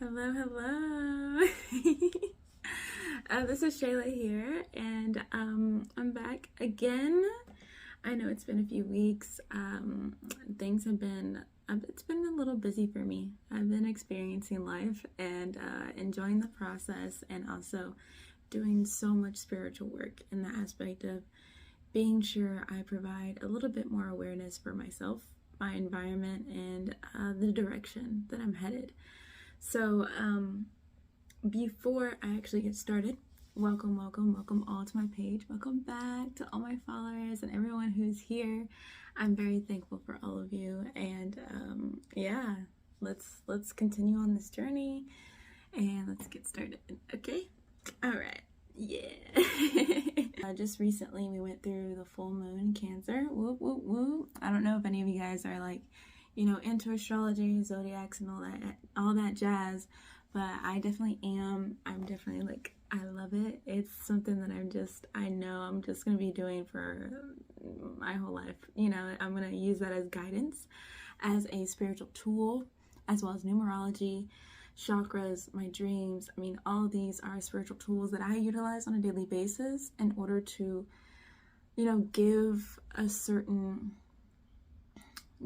Hello, hello. This is Shayla here, and I'm back again. I know it's been a few weeks. Things have been, it's been a little busy for me. I've been experiencing life and enjoying the process, and also doing so much spiritual work in the aspect of being sure I provide a little bit more awareness for myself, my environment, and the direction that I'm headed. So before I actually get started, welcome all to my page. Welcome back to all my followers and everyone who's here. I'm very thankful for all of you, and yeah, let's continue on this journey and let's get started. Okay, all right. Yeah. Just recently we went through the full moon in Cancer. Whoop whoop whoop. I don't know if any of you guys are like, into astrology, zodiacs, and all that jazz, but I definitely am. I'm definitely like, I love it. It's something that I know I'm just gonna be doing for my whole life. I'm gonna use that as guidance, as a spiritual tool, as well as numerology, chakras, my dreams. I mean, all of these are spiritual tools that I utilize on a daily basis in order to,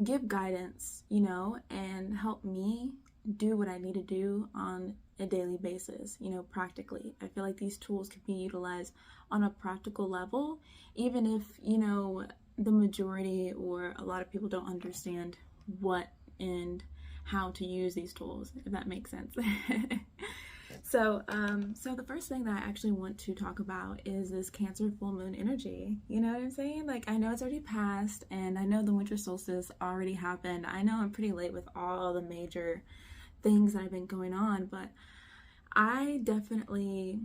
give guidance, and help me do what I need to do on a daily basis, practically. I feel like these tools can be utilized on a practical level, even if, the majority or a lot of people don't understand what and how to use these tools, if that makes sense. So the first thing that I actually want to talk about is this Cancer full moon energy. You know what I'm saying? Like, I know it's already passed, and I know the winter solstice already happened. I know I'm pretty late with all the major things that have been going on, but I definitely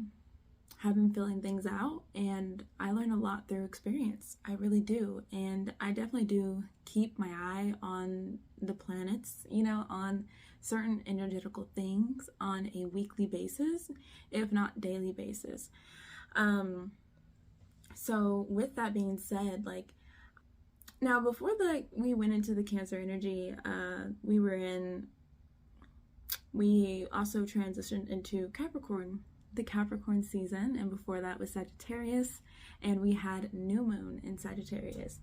have been feeling things out, and I learn a lot through experience. I really do, and I definitely do keep my eye on the planets, on certain energetical things on a weekly basis, if not daily basis. So with that being said, like, now before we went into the Cancer energy, we also transitioned into Capricorn, the Capricorn season, and before that was Sagittarius, and we had new moon in Sagittarius.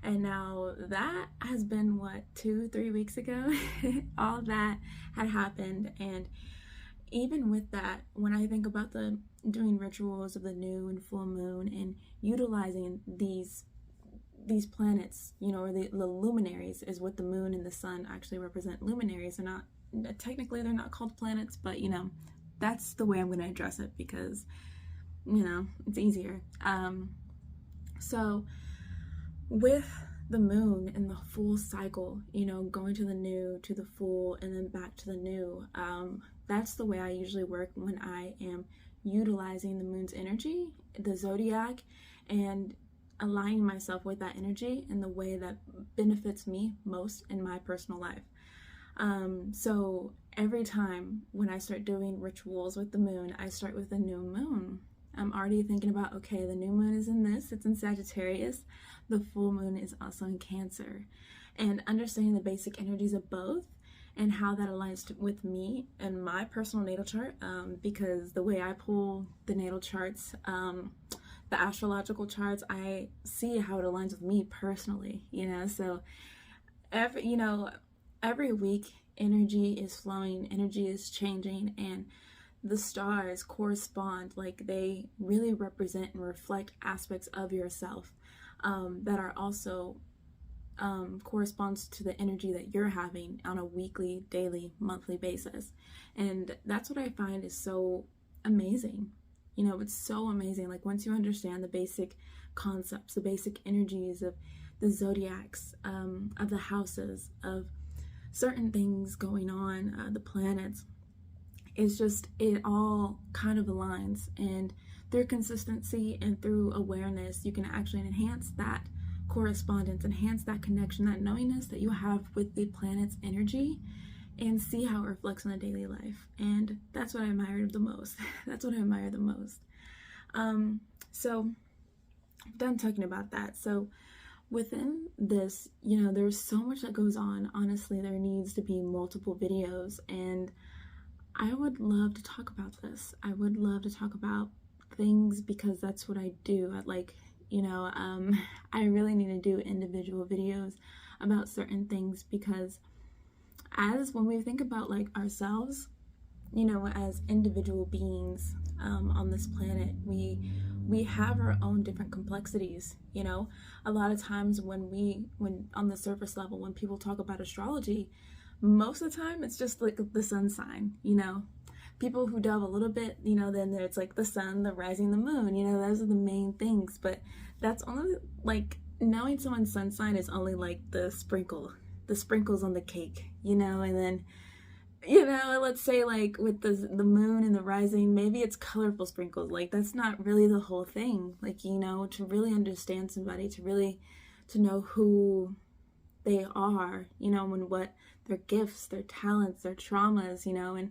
And now that has been, 2-3 weeks ago? All that had happened. And even with that, when I think about doing rituals of the new and full moon and utilizing these planets, or the luminaries is what the moon and the sun actually represent. Luminaries are not, technically they're not called planets, but that's the way I'm going to address it because, it's easier. So with the moon and the full cycle, going to the new, to the full, and then back to the new, that's the way I usually work when I am utilizing the moon's energy, the zodiac, and aligning myself with that energy in the way that benefits me most in my personal life. So every time when I start doing rituals with the moon, I start with the new moon. I'm already thinking about, okay, the new moon is in this, it's in Sagittarius. The full moon is also in Cancer. And understanding the basic energies of both and how that aligns with me and my personal natal chart, because the way I pull the natal charts, the astrological charts, I see how it aligns with me personally, so every week energy is flowing, energy is changing, and the stars correspond, like they really represent and reflect aspects of yourself that are also corresponds to the energy that you're having on a weekly, daily, monthly basis. And that's what I find is so amazing. It's so amazing. Like, once you understand the basic concepts, the basic energies of the zodiacs, of the houses, of certain things going on, the planets, it's just, it all kind of aligns, and through consistency and through awareness, you can actually enhance that correspondence, enhance that connection, that knowingness that you have with the planet's energy, and see how it reflects on a daily life. And that's what I admire the most. That's what I admire the most. So I'm done talking about that. So within this, there's so much that goes on. Honestly, there needs to be multiple videos, and I would love to talk about this. I would love to talk about things because that's what I do. I really need to do individual videos about certain things because as when we think about like ourselves, as individual beings on this planet, we have our own different complexities. A lot of times when on the surface level, when people talk about astrology, most of the time it's just like the sun sign. People who delve a little bit, then there's like the sun, the rising, the moon. Those are the main things. But that's only like knowing someone's sun sign is only like the sprinkles on the cake. And then let's say like with the moon and the rising, maybe it's colorful sprinkles. Like that's not really the whole thing. Like, to really understand somebody, to know who they are, and what their gifts, their talents, their traumas, and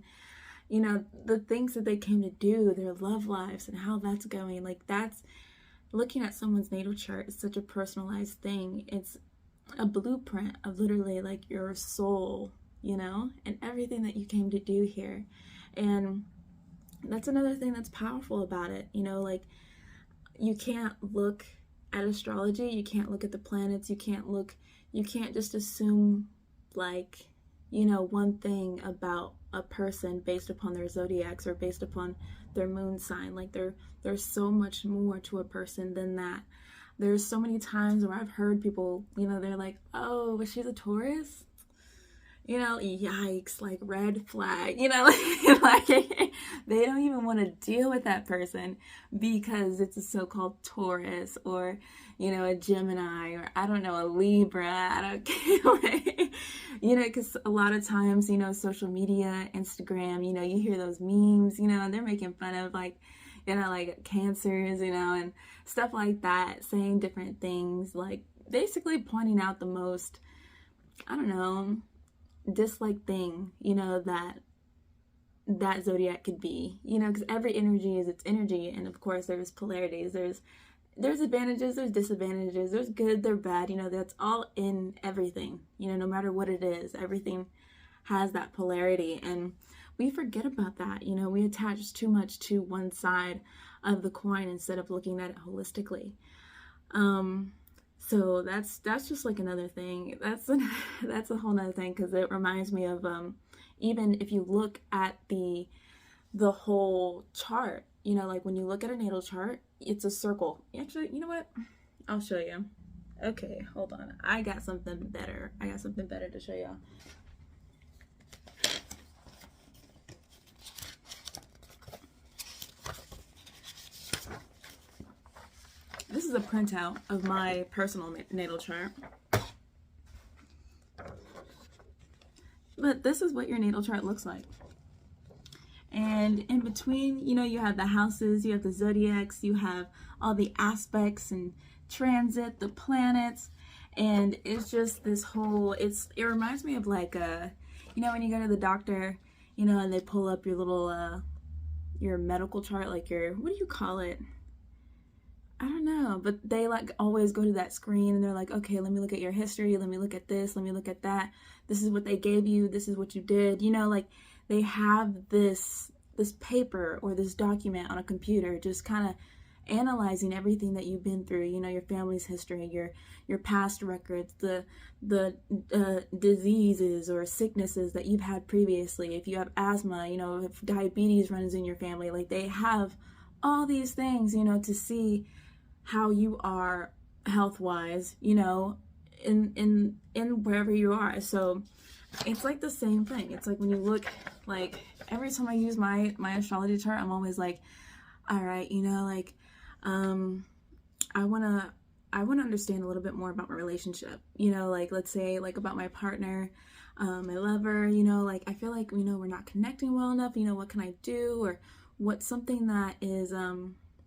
the things that they came to do, their love lives and how that's going. Like that's looking at someone's natal chart is such a personalized thing. It's a blueprint of literally like your soul, and everything that you came to do here. And that's another thing that's powerful about it. Like you can't look at astrology, you can't look at the planets, you can't just assume like, one thing about a person based upon their zodiacs or based upon their moon sign. Like there's so much more to a person than that. There's so many times where I've heard people, they're like, oh, but she's a Taurus? Yikes, like red flag, like they don't even want to deal with that person because it's a so-called Taurus or, a Gemini or I don't know, a Libra. I don't care. Because a lot of times, social media, Instagram, you hear those memes, and they're making fun of like, like cancers, and stuff like that, saying different things, like basically pointing out the most, I don't know, dislike thing, that zodiac could be, because every energy is its energy. And of course there's polarities, there's advantages, there's disadvantages, there's good, there's bad, that's all in everything, no matter what it is, everything has that polarity. And we forget about that. We attach too much to one side of the coin instead of looking at it holistically. So that's just like another thing. That's a whole nother thing, because it reminds me of even if you look at the whole chart, like when you look at a natal chart, it's a circle. Actually, you know what? I'll show you. Okay, hold on. I got something better to show y'all. This is a printout of my personal natal chart. But this is what your natal chart looks like. And in between, you have the houses, you have the zodiacs, you have all the aspects and transit, the planets, and it's just this whole, it reminds me of like when you go to the doctor, and they pull up your little your medical chart, like what do you call it? I don't know, but they like always go to that screen and they're like, okay, let me look at your history, let me look at this, let me look at that, this is what they gave you, this is what you did, like they have this paper or this document on a computer just kind of analyzing everything that you've been through, your family's history, your past records, the diseases or sicknesses that you've had previously, if you have asthma, if diabetes runs in your family, like they have all these things, to see how you are health-wise, in wherever you are. So it's like the same thing. It's like when you look, like every time I use my astrology chart, I'm always like, all right, like I want to understand a little bit more about my relationship, like let's say like about my partner, my lover, like I feel like, we're not connecting well enough, what can I do, or what's something that is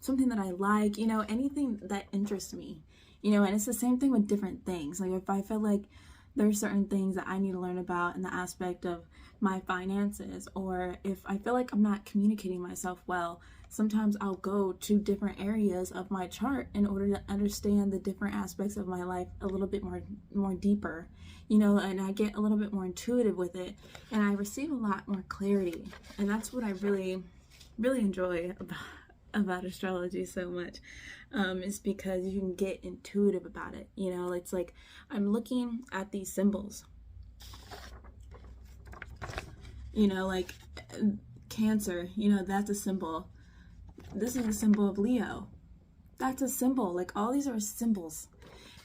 something that I like, anything that interests me, and it's the same thing with different things. Like if I feel like there's certain things that I need to learn about in the aspect of my finances, or if I feel like I'm not communicating myself well, sometimes I'll go to different areas of my chart in order to understand the different aspects of my life a little bit more deeper, and I get a little bit more intuitive with it, and I receive a lot more clarity. And that's what I really, really enjoy about astrology so much, is because you can get intuitive about it. It's like I'm looking at these symbols, like Cancer, that's a symbol. This is a symbol of Leo. That's a symbol. Like, all these are symbols.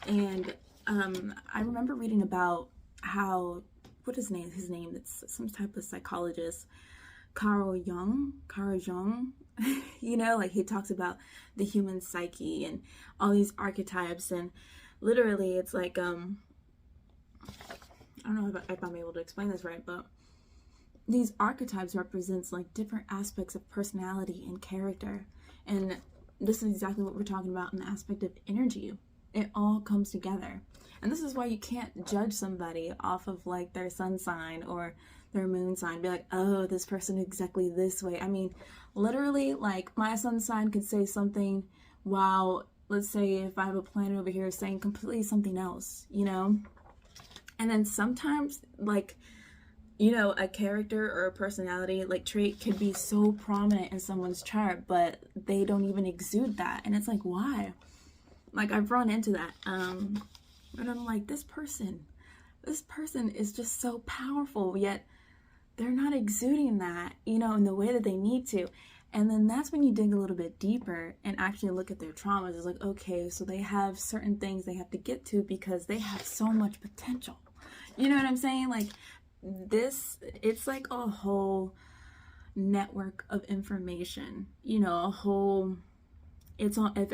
And I remember reading about how, what is his name? It's some type of psychologist, Carl Jung, like he talks about the human psyche and all these archetypes, and literally it's like, I don't know if I'm able to explain this right, but these archetypes represents like different aspects of personality and character. And this is exactly what we're talking about in the aspect of energy. It all comes together. And this is why you can't judge somebody off of like their sun sign or their moon sign. Be like, oh, this person exactly this way. I mean, literally, like, my sun sign could say something while, let's say, if I have a planet over here saying completely something else, And then sometimes, like, a character or a personality, like, trait could be so prominent in someone's chart, but they don't even exude that. And it's like, why? Like, I've run into that. And I'm like, this person is just so powerful, yet they're not exuding that, in the way that they need to. And then that's when you dig a little bit deeper and actually look at their traumas. It's like, okay, so they have certain things they have to get to because they have so much potential. You know what I'm saying? Like, it's like a whole network of information, a whole, it's on, if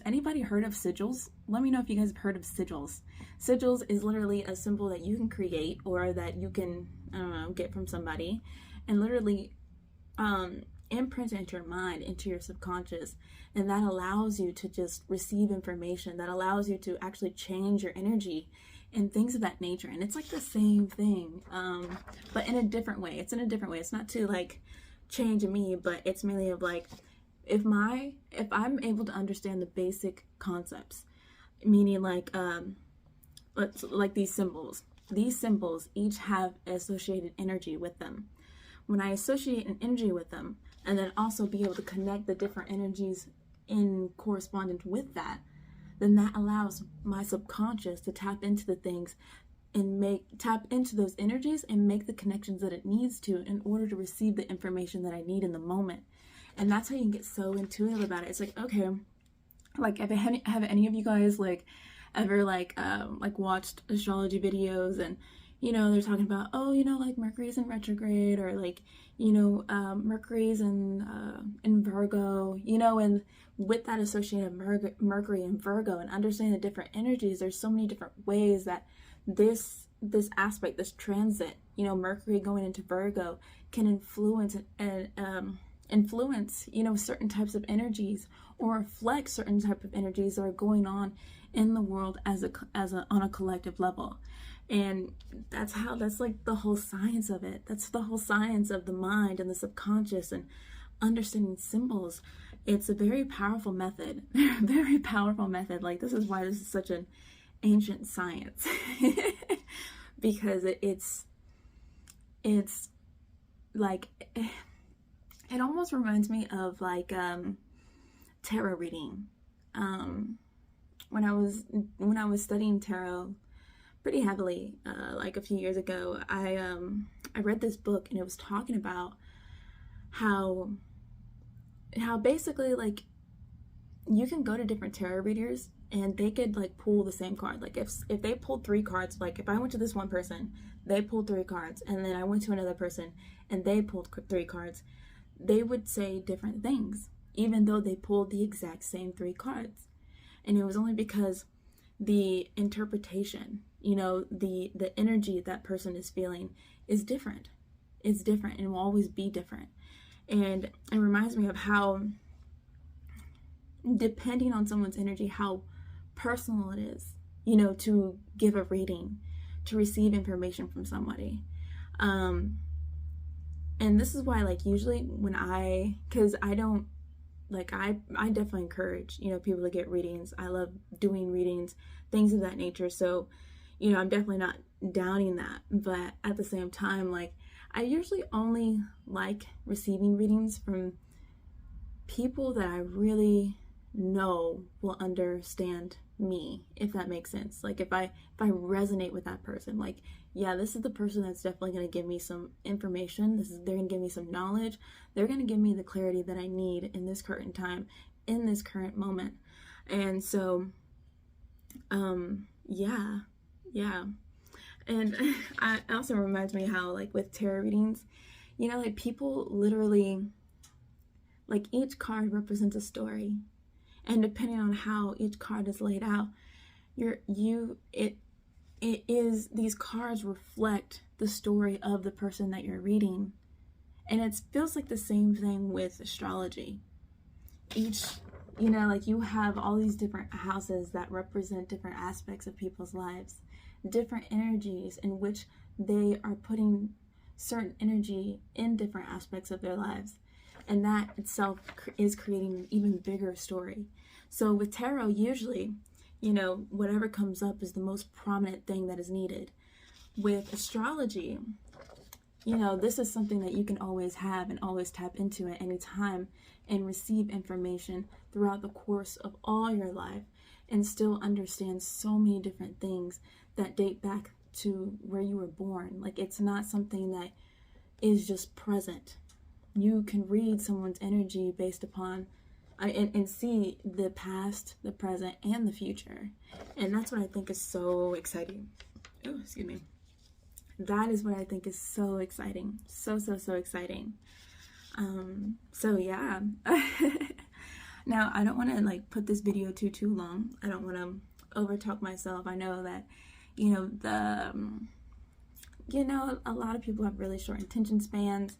anybody heard of sigils? Let me know if you guys have heard of sigils. Sigils is literally a symbol that you can create, or that you can, I don't know, get from somebody, and literally imprint it into your mind, into your subconscious, and that allows you to just receive information, that allows you to actually change your energy and things of that nature. And it's like the same thing, but in a different way. It's in a different way. It's not to like change me, but it's mainly of like, if I'm able to understand the basic concepts, meaning like like these symbols each have associated energy with them. When I associate an energy with them, and then also be able to connect the different energies in correspondence with that, then that allows my subconscious to tap into the things and tap into those energies and make the connections that it needs to in order to receive the information that I need in the moment. And that's how you can get so intuitive about it. It's like, okay, like, have any of you guys like ever like watched astrology videos, and they're talking about, oh, like Mercury's in retrograde, or like, Mercury's in Virgo, and with that associated Mercury and Virgo, and understanding the different energies, there's so many different ways that this aspect, this transit, Mercury going into Virgo, can influence certain types of energies, or reflect certain type of energies that are going on in the world on a collective level. And that's like the whole science of it. That's the whole science of the mind and the subconscious and understanding symbols. It's a very powerful method. Very powerful method. Like, this is why this is such an ancient science. Because it's like, it almost reminds me of like tarot reading. When I was studying tarot pretty heavily, like a few years ago, I read this book, and it was talking about how basically, like, you can go to different tarot readers and they could like pull the same card. Like, if they pulled 3 cards, like if I went to this one person, they pulled 3 cards, and then I went to another person and they pulled 3 cards, they would say different things, even though they pulled the exact same 3 cards. And it was only because the interpretation, the energy that person is feeling is different. It's different, and will always be different. And it reminds me of how, depending on someone's energy, how personal it is, to give a reading, to receive information from somebody. And this is why, like, usually when because I don't, like, I definitely encourage, people to get readings. I love doing readings, things of that nature. So, I'm definitely not downing that. But at the same time, like, I usually only like receiving readings from people that I really know will understand me, if that makes sense. Like, if I resonate with that person, like, yeah, this is the person that's definitely going to give me some information. They're going to give me some knowledge. They're going to give me the clarity that I need in this current time, in this current moment. And so, yeah. And it also reminds me how, like, with tarot readings, like, people literally, like, each card represents a story. And depending on how each card is laid out, these cards reflect the story of the person that you're reading. And it feels like the same thing with astrology. Each, like, you have all these different houses that represent different aspects of people's lives, different energies in which they are putting certain energy in different aspects of their lives. And that itself is creating an even bigger story. So with tarot, usually, whatever comes up is the most prominent thing that is needed. With astrology, this is something that you can always have and always tap into at any time and receive information throughout the course of all your life and still understand so many different things that date back to where you were born. Like, it's not something that is just present. You can read someone's energy based upon and see the past, the present, and the future. And that's what I think is so exciting. Oh, excuse me. That is what I think is so exciting. So exciting. So yeah. Now, I don't want to, like, put this video too long. I don't want to overtalk myself. I know that, a lot of people have really short attention spans,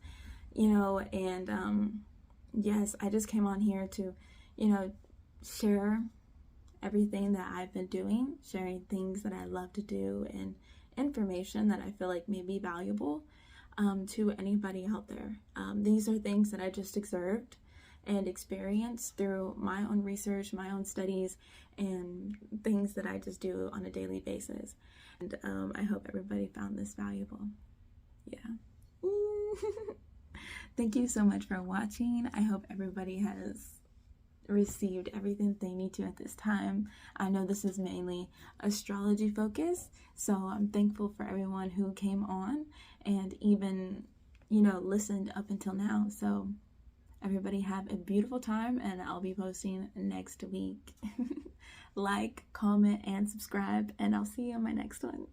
and yes, I just came on here to, share everything that I've been doing, sharing things that I love to do, and information that I feel like may be valuable to anybody out there. These are things that I just observed and experienced through my own research, my own studies, and things that I just do on a daily basis. And I hope everybody found this valuable. Yeah. Thank you so much for watching. I hope everybody has received everything they need to at this time. I know this is mainly astrology focused, so I'm thankful for everyone who came on and even, listened up until now. So everybody have a beautiful time, and I'll be posting next week. Like, comment, and subscribe, and I'll see you on my next one.